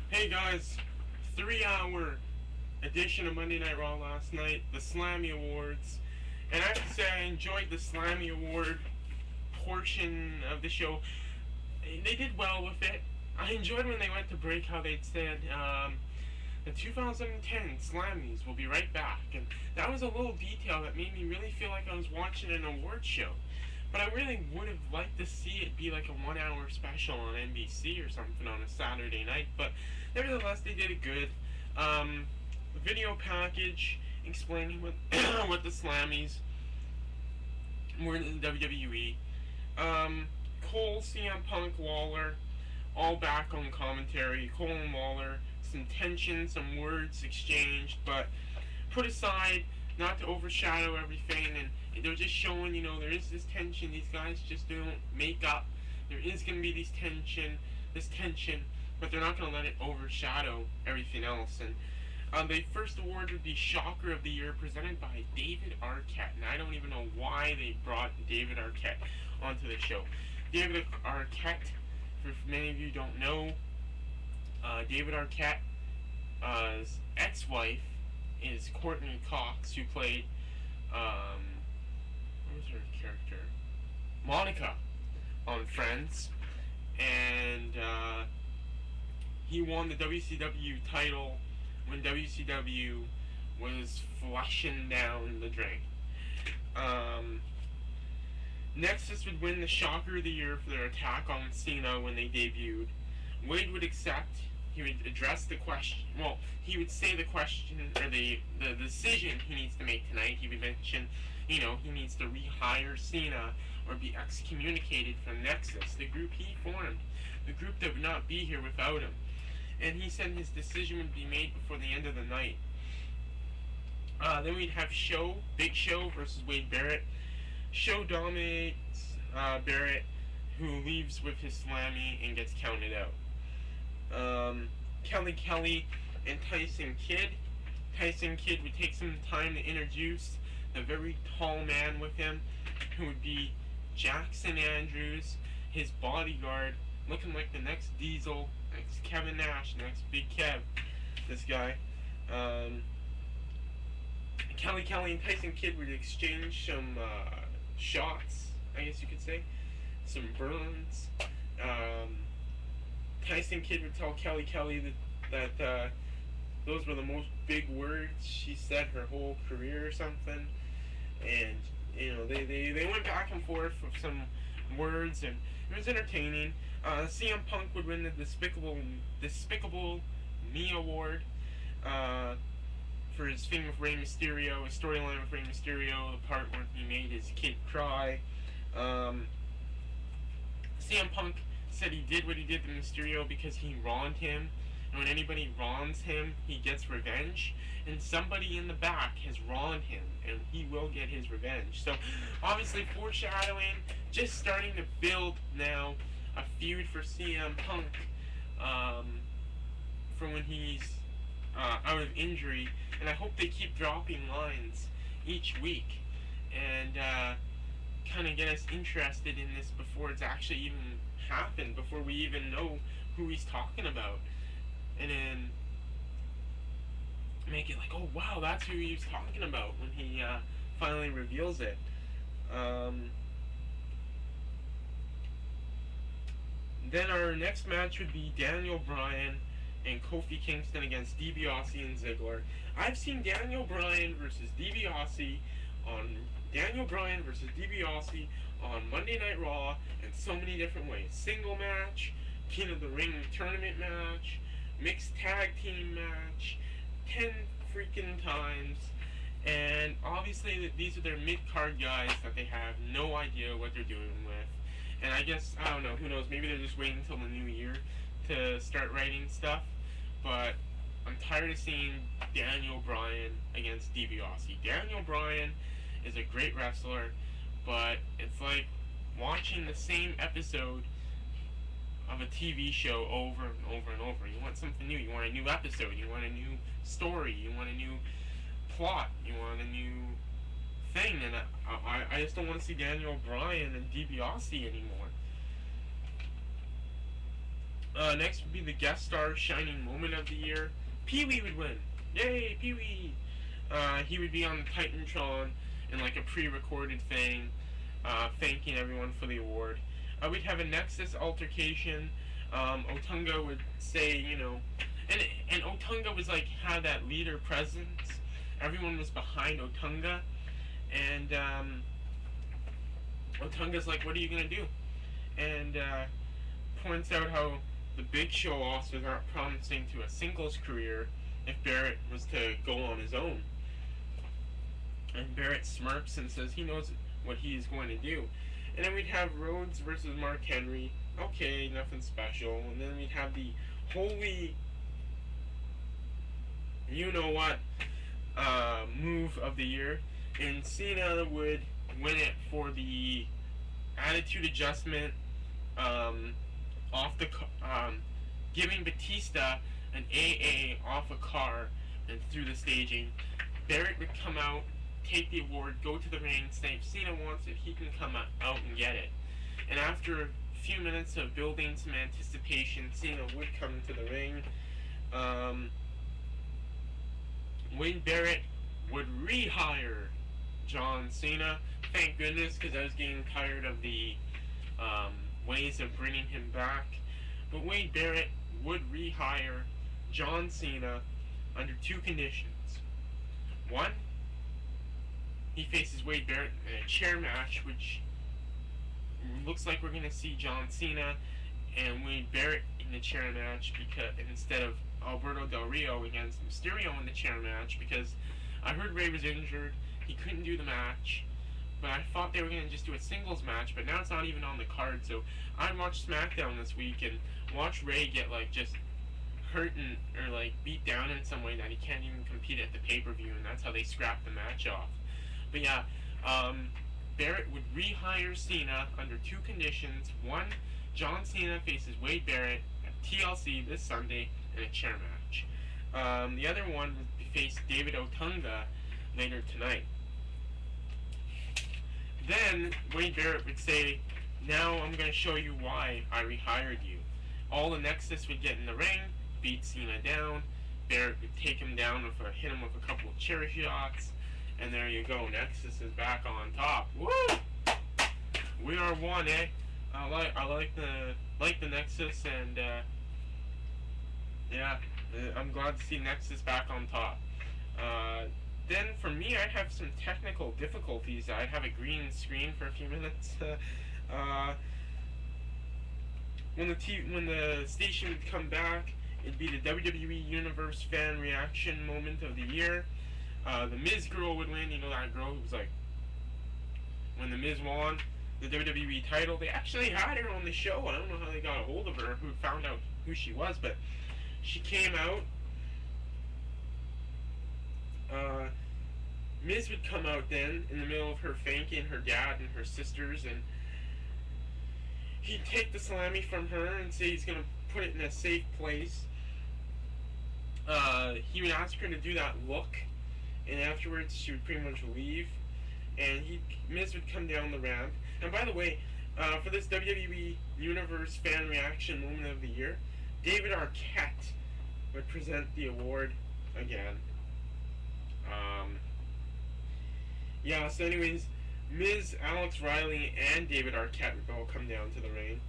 Hey guys, 3 hour edition of Monday Night Raw last night, the Slammy Awards. And I have to say I enjoyed the Slammy Award portion of the show. They did well with it. I enjoyed when they went to break how they'd said, the 2010 Slammies will be right back. And that was a little detail that made me really feel like I was watching an award show. But I really would have liked to see it be like a 1 hour special on NBC or something on a Saturday night. But nevertheless, they did it good. Video package explaining what what the Slammies were in the WWE. Cole, CM Punk, Lawler, all back on commentary. Cole and Lawler, some tension, some words exchanged, but put aside, not to overshadow everything. And they're just showing, there is this tension. These guys just don't make up. There is going to be this tension, but they're not going to let it overshadow everything else. And the first award would be Shocker of the Year, presented by David Arquette. And I don't even know why they brought David Arquette onto the show. David Arquette, for many of you don't know, David Arquette's ex-wife is Courtney Cox, who played, what was her character? Monica on Friends. And he won the WCW title when WCW was flushing down the drain. Nexus would win the Shocker of the Year for their attack on Cena when they debuted. Wade would accept. He would address the question. Well, he would say the question or the decision he needs to make tonight. He would mention, he needs to rehire Cena or be excommunicated from Nexus, the group he formed, the group that would not be here without him. And he said his decision would be made before the end of the night. Then we'd have Big Show versus Wade Barrett. Show dominates Barrett, who leaves with his Slammy and gets counted out. Kelly and Tyson Kidd. Tyson Kidd would take some time to introduce the very tall man with him, who would be Jackson Andrews, his bodyguard, looking like the next Diesel, next Kevin Nash, next Big Kev. This guy. Kelly and Tyson Kidd would exchange some shots, I guess you could say, some burns. Tyson Kidd would tell Kelly that those were the most big words she said her whole career or something. And they went back and forth with some words, and it was entertaining. CM Punk would win the Despicable Me Award for his thing with Rey Mysterio, his storyline with Rey Mysterio, the part where he made his kid cry. CM Punk said he did what he did to Mysterio because he wronged him, and when anybody wrongs him, he gets revenge, and somebody in the back has wronged him, and he will get his revenge. So, obviously foreshadowing, just starting to build now a feud for CM Punk for when he's out of injury, and I hope they keep dropping lines each week, and kind of get us interested in this before it's actually even happened, before we even know who he's talking about, and then make it like, oh wow, that's who he was talking about when he finally reveals it. Then our next match would be Daniel Bryan and Kofi Kingston against DiBiase and Ziggler. I've seen Daniel Bryan versus DiBiase on Monday Night Raw in so many different ways. Single match, King of the Ring tournament match, mixed tag team match, 10 freaking times. And obviously these are their mid-card guys that they have no idea what they're doing with. And I guess, I don't know, who knows, maybe they're just waiting until the new year to start writing stuff. But I'm tired of seeing Daniel Bryan against DiBiase. Daniel Bryan is a great wrestler, but it's like watching the same episode of a TV show over and over and over. You want something new. You want a new episode. You want a new story. You want a new plot. You want a new thing. And I just don't want to see Daniel Bryan and DiBiase anymore. Next would be the guest star shining moment of the year. Pee Wee would win. Yay, Pee Wee! He would be on the Titantron in like a pre-recorded thing, thanking everyone for the award. We'd have a Nexus altercation. Otunga would say, and Otunga was like had that leader presence. Everyone was behind Otunga, and Otunga's like, "What are you gonna do?" And points out how the Big Show also not promising to a singles career if Barrett was to go on his own. And Barrett smirks and says he knows what he is going to do. And then we'd have Rhodes versus Mark Henry. Okay, nothing special. And then we'd have the holy, move of the year. And Cena would win it for the attitude adjustment, giving Batista an AA off a car and through the staging. Barrett would come out, take the award, go to the ring, say if Cena wants it, he can come out and get it. And after a few minutes of building some anticipation, Cena would come to the ring. Wade Barrett would rehire John Cena. Thank goodness, because I was getting tired of the ways of bringing him back. But Wade Barrett would rehire John Cena under two conditions. One, he faces Wade Barrett in a chair match, which looks like we're going to see John Cena and Wade Barrett in the chair match because instead of Alberto Del Rio against Mysterio in the chair match, because I heard Ray was injured, he couldn't do the match. But I thought they were going to just do a singles match, but now it's not even on the card. So I watched SmackDown this week and watched Ray get like just hurt or like beat down in some way that he can't even compete at the pay-per-view, and that's how they scrapped the match off. But yeah, Barrett would rehire Cena under two conditions. One, John Cena faces Wade Barrett at TLC this Sunday in a chair match. The other one would face David Otunga later tonight. Then Wade Barrett would say, "Now I'm going to show you why I rehired you." All the Nexus would get in the ring, beat Cena down. Barrett would take him down hit him with a couple of chair shots, and there you go. Nexus is back on top. Woo! We are one, eh? I like the Nexus, and yeah, I'm glad to see Nexus back on top. Then for me, I'd have some technical difficulties. I'd have a green screen for a few minutes. When the station would come back, it'd be the WWE Universe fan reaction moment of the year. The Miz girl would win. You know that girl who was like, when the Miz won the WWE title, they actually had her on the show. I don't know how they got a hold of her, who found out who she was, but she came out. Miz would come out then in the middle of her thanking her dad and her sisters, and he'd take the Slammy from her and say he's going to put it in a safe place. He would ask her to do that look, and afterwards she would pretty much leave, and Miz would come down the ramp. And by the way, for this WWE Universe fan reaction moment of the year, David Arquette would present the award again. Yeah, so anyways, Miz, Alex Riley, and David Arquette would all come down to the ring.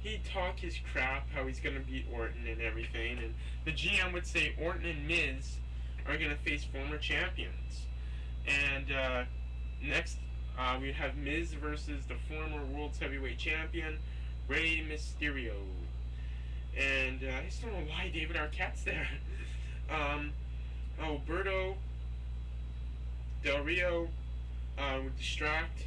He'd talk his crap, how he's going to beat Orton and everything, and the GM would say Orton and Miz are going to face former champions. And next, we'd have Miz versus the former World's Heavyweight Champion, Rey Mysterio. And I just don't know why David Arquette's there. Alberto Del Rio would distract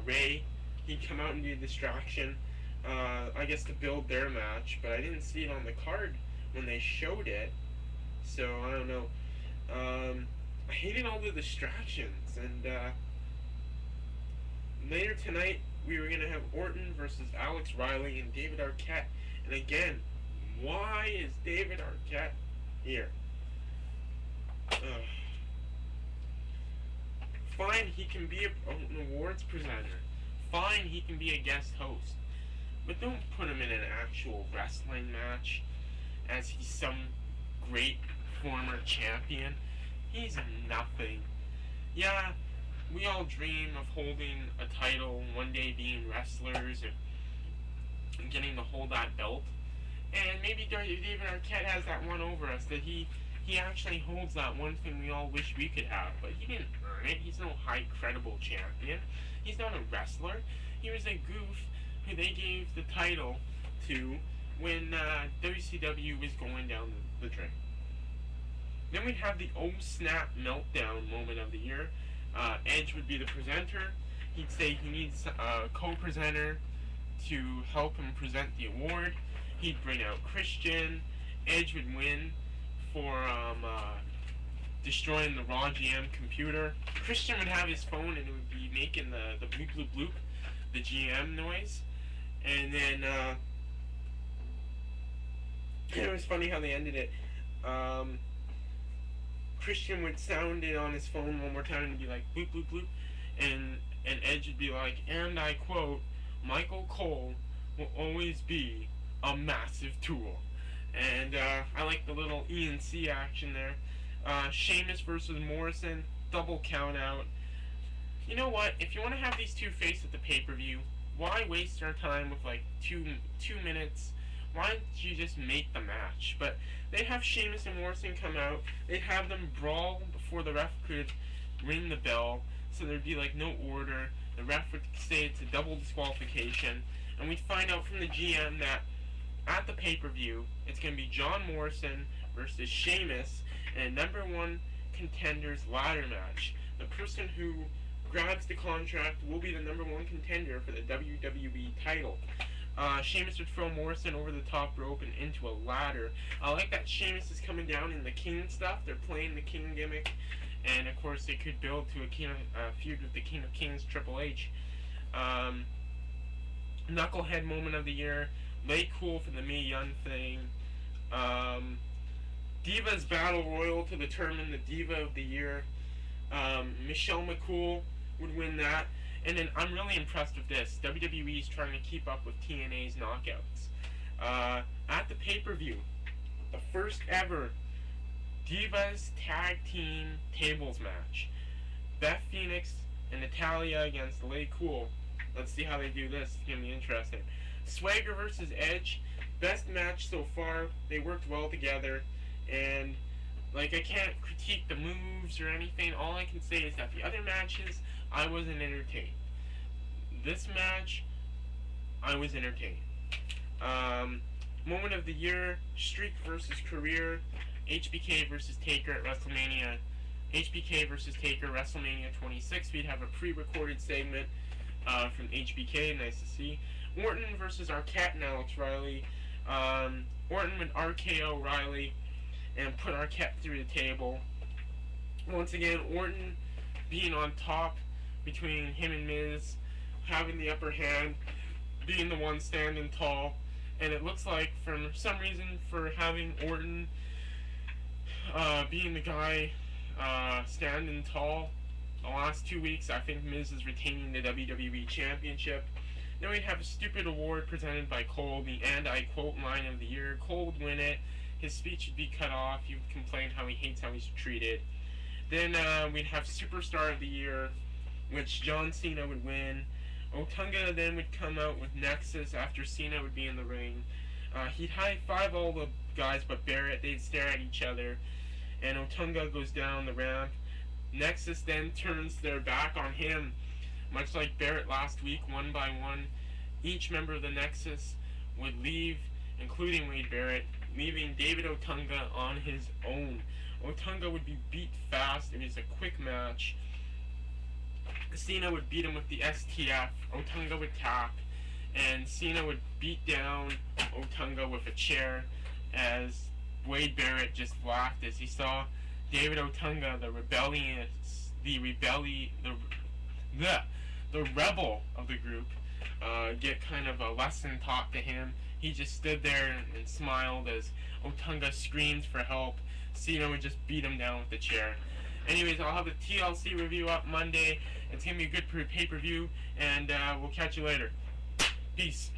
Ray. He'd come out and do a distraction, I guess to build their match, but I didn't see it on the card when they showed it, so I don't know. I hated all the distractions, and later tonight we were going to have Orton versus Alex Riley and David Arquette, and again, why is David Arquette here? Fine, he can be an awards presenter. Fine, he can be a guest host. but don't put him in an actual wrestling match as he's some great former champion. He's nothing. Yeah, we all dream of holding a title, one day being wrestlers and getting to hold that belt. And maybe David Arquette has that one over us, that he actually holds that one thing we all wish we could have, but he didn't earn it. He's no high credible champion. He's not a wrestler. He was a goof who they gave the title to when WCW was going down the drain. Then we'd have the oh snap meltdown moment of the year. Edge would be the presenter. He'd say he needs a co-presenter to help him present the award. He'd bring out Christian. Edge would win for destroying the Raw GM computer. Christian would have his phone and it would be making the bloop bloop bloop, the GM noise. And then it was funny how they ended it. Christian would sound it on his phone one more time and be like bloop bloop bloop, and Edge would be like, and I quote, Michael Cole will always be a massive tool. And I like the little ENC action there. Sheamus versus Morrison, double count out. You know what? If you want to have these two face at the pay-per-view, why waste our time with like two minutes? Why don't you just make the match? But they'd have Sheamus and Morrison come out. They'd have them brawl before the ref could ring the bell. So there'd be like no order. The ref would say it's a double disqualification. And we'd find out from the GM that at the pay-per-view, it's going to be John Morrison versus Sheamus in a number one contenders ladder match. The person who grabs the contract will be the number one contender for the WWE title. Sheamus would throw Morrison over the top rope and into a ladder. I like that Sheamus is coming down in the King stuff. They're playing the King gimmick. And, of course, they could build to a feud with the King of Kings, Triple H. Knucklehead moment of the year. Lay Cool for the Mae Young thing. Divas Battle Royal to determine the Diva of the Year. Michelle McCool would win that. And then I'm really impressed with this. WWE is trying to keep up with TNA's knockouts. At the pay-per-view, the first ever Divas Tag Team Tables match. Beth Phoenix and Natalya against Lay Cool. Let's see how they do this. It's going to be interesting. Swagger versus Edge. Best match so far. They worked well together. And, like, I can't critique the moves or anything. All I can say is that the other matches, I wasn't entertained. This match, I was entertained. Moment of the year, Streak versus Career, HBK versus Taker at WrestleMania. HBK versus Taker, WrestleMania 26. We'd have a pre-recorded segment from HBK, nice to see. Orton versus Arquette and Alex Riley. Orton would RKO Riley and put Arquette through the table. Once again, Orton being on top between him and Miz, having the upper hand, being the one standing tall. And it looks like, for some reason, for having Orton being the guy standing tall the last 2 weeks, I think Miz is retaining the WWE Championship. Then we'd have a stupid award presented by Cole, the and I quote line of the year. Cole would win it. His speech would be cut off. He would complain how he hates how he's treated. Then we'd have Superstar of the Year, which John Cena would win. Otunga then would come out with Nexus after Cena would be in the ring. He'd high-five all the guys but Barrett. They'd stare at each other. And Otunga goes down the ramp. Nexus then turns their back on him, much like Barrett last week, one by one. Each member of the Nexus would leave, including Wade Barrett, leaving David Otunga on his own. Otunga would be beat fast. It was a quick match. Cena would beat him with the STF. Otunga would tap. And Cena would beat down Otunga with a chair as Wade Barrett just laughed as he saw David Otunga, the rebel of the group, get kind of a lesson taught to him. He just stood there and smiled as Otunga screamed for help. Cena would just beat him down with the chair. Anyways, I'll have a TLC review up Monday. It's going to be a good pay-per-view, and we'll catch you later. Peace.